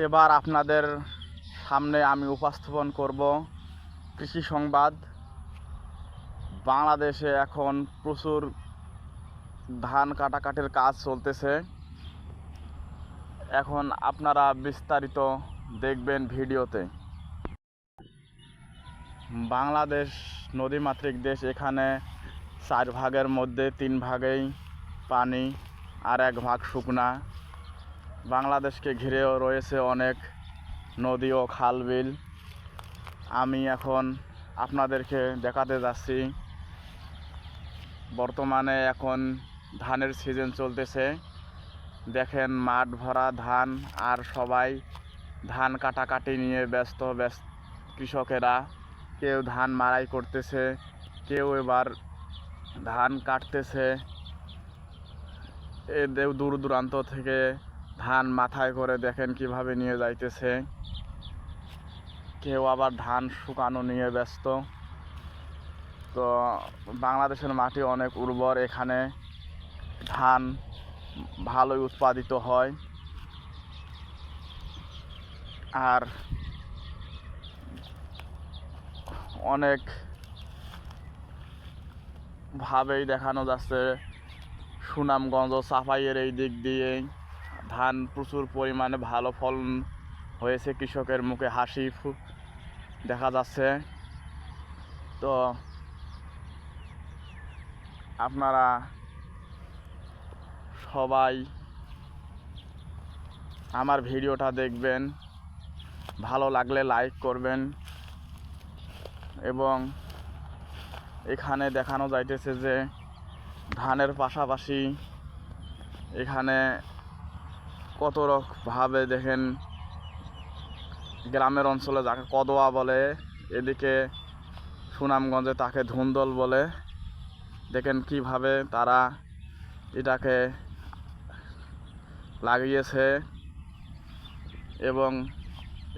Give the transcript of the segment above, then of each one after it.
এবার আপনাদের সামনে আমি উপস্থাপন করব কৃষি সংবাদ। বাংলাদেশে এখন প্রচুর ধান কাটাকাটির কাজ চলতেছে। এখন আপনারা বিস্তারিত দেখবেন ভিডিওতে। বাংলাদেশ নদীমাতৃক দেশ। এখানে 4 ভাগের মধ্যে 3 ভাগেই পানি আর 1 ভাগ শুকনা। বাংলাদেশকে ঘিরেও রয়েছে অনেক নদী ও খাল বিল। আমি এখন আপনাদেরকে দেখাতে যাচ্ছি। বর্তমানে এখন ধানের সিজন চলতেছে। দেখেন মাঠ ভরা ধান, আর সবাই ধান কাটাকাটি নিয়ে ব্যস্ত কৃষকেরা। কেউ ধান মাড়াই করতেছে, কেউ এবার ধান কাটতেছে। দূর দূরান্ত থেকে ধান মাথায় করে দেখেন কিভাবে নিয়ে যাইতেছে। কেউ আবার ধান শুকানো নিয়ে ব্যস্ত। তো বাংলাদেশের মাটি অনেক উর্বর। এখানে ধান ভালোই উৎপাদিত হয়। আর অনেক ভাবেই দেখানো যাচ্ছে সুনামগঞ্জ চাপাইয়ের এই দিক দিয়ে ধান প্রচুর পরিমাণে ভালো ফলন হয়েছে। কৃষকের মুখে হাসি দেখা যাচ্ছে। তো আপনারা সবাই আমার ভিডিওটা দেখবেন, ভালো লাগলে লাইক করবেন। এবং এখানে দেখানো যাইতেছে যে ধানের পাশাপাশি এখানে কত ভাবে দেখেন, গ্রামের অঞ্চলে যাকে কদোয়া বলে, এদিকে সুনামগঞ্জে তাকে ধুন্দল বলে। দেখেন কিভাবে তারা এটাকে লাগিয়েছে এবং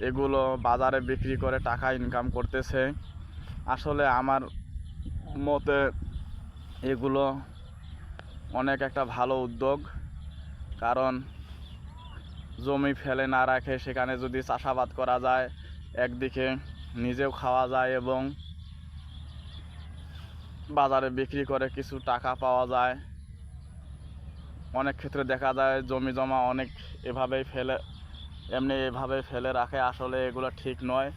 এগুলো বাজারে বিক্রি করে টাকা ইনকাম করতেছে। আসলে আমার মতে এগুলো অনেক একটা ভালো উদ্যোগ। কারণ জমি ফেলে না রাখে সেখানে যদি চাষাবাদ করা যায়, একদিকে নিজেও খাওয়া যায় এবং বাজারে বিক্রি করে কিছু টাকা পাওয়া যায়। অনেক ক্ষেত্রে দেখা যায় জমি জমা অনেক এভাবেই ফেলে রাখে। আসলে এগুলো ঠিক নয়।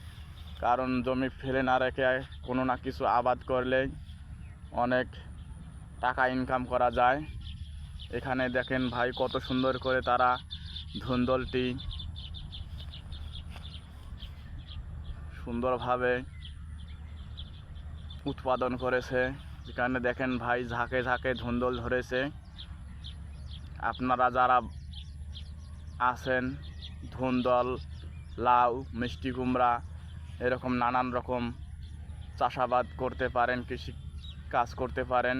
কারণ জমি ফেলে না রেখে কোনো না কিছু আবাদ করলেই অনেক টাকা ইনকাম করা যায়। এখানে দেখেন ভাই কত সুন্দর করে তারা ধুন্দলটি সুন্দরভাবে উৎপাদন করেছে। এখানে দেখেন ভাই ঝাঁকে ঝাঁকে ধুন্দল ধরেছে। আপনারা যারা আছেন ধুন্দল, লাউ, মিষ্টি কুমড়া এরকম নানান রকম চাষাবাদ করতে পারেন, কৃষি কাজ করতে পারেন।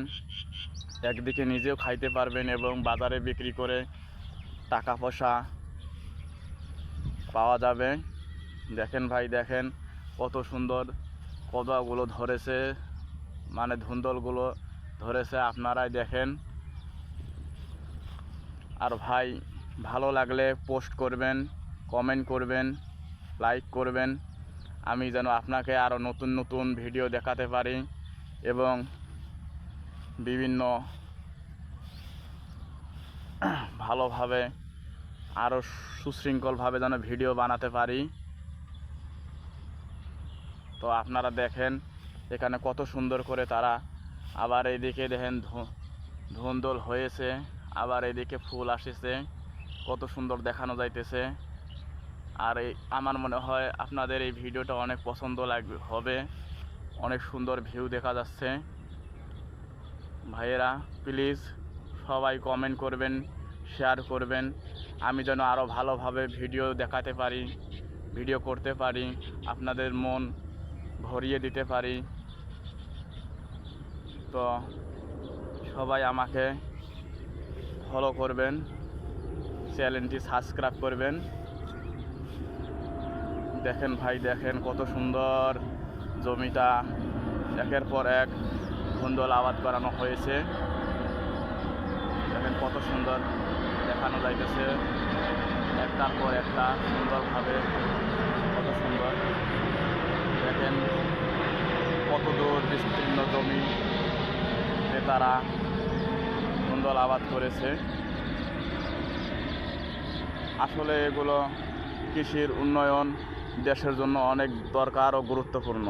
একদিকে নিজেও খাইতে পারবেন এবং বাজারে বিক্রি করে টাকা পয়সা পাওয়া যাবে। দেখেন ভাই, দেখেন কত সুন্দর কদুয়াগুলো ধরেছে, মানে ধুন্দলগুলো ধরেছে। আপনারাই দেখেন। আর ভাই ভালো লাগলে পোস্ট করবেন, কমেন্ট করবেন, লাইক করবেন। আমি যেন আপনাকে আরও নতুন নতুন ভিডিও দেখাতে পারি এবং বিভিন্ন ভালোভাবে আরও সুশৃঙ্খলভাবে যেন ভিডিও বানাতে পারি। তো আপনারা দেখেন এখানে কত সুন্দর করে তারা, আবার এইদিকে দেখেন ধুন্দল হয়েছে, আবার এইদিকে ফুল আসেছে, কত সুন্দর দেখানো যাইতেছে। আর আমার মনে হয় আপনাদের এই ভিডিওটা অনেক পছন্দ হবে। অনেক সুন্দর ভিউ দেখা যাচ্ছে। ভাইয়েরা প্লিজ সবাই কমেন্ট করবেন, শেয়ার করবেন। আমি যেন আরও ভালোভাবে ভিডিও দেখাতে পারি, ভিডিও করতে পারি, আপনাদের মন ভরিয়ে দিতে পারি। তো সবাই আমাকে ফলো করবেন, চ্যানেলটি সাবস্ক্রাইব করবেন। দেখেন ভাই, দেখেন কত সুন্দর জমিটা একের পর এক ধুন্দল আবাদ করানো হয়েছে। দেখেন কত সুন্দর দেখানো যাইতেছে। একটা একটার পর একটা সুন্দরভাবে, কত সুন্দর দেখেন, কত দূর বিস্তীর্ণ জমি তারা ধুন্দল আবাদ করেছে। আসলে এগুলো কৃষির উন্নয়ন দেশের জন্য অনেক দরকার ও গুরুত্বপূর্ণ।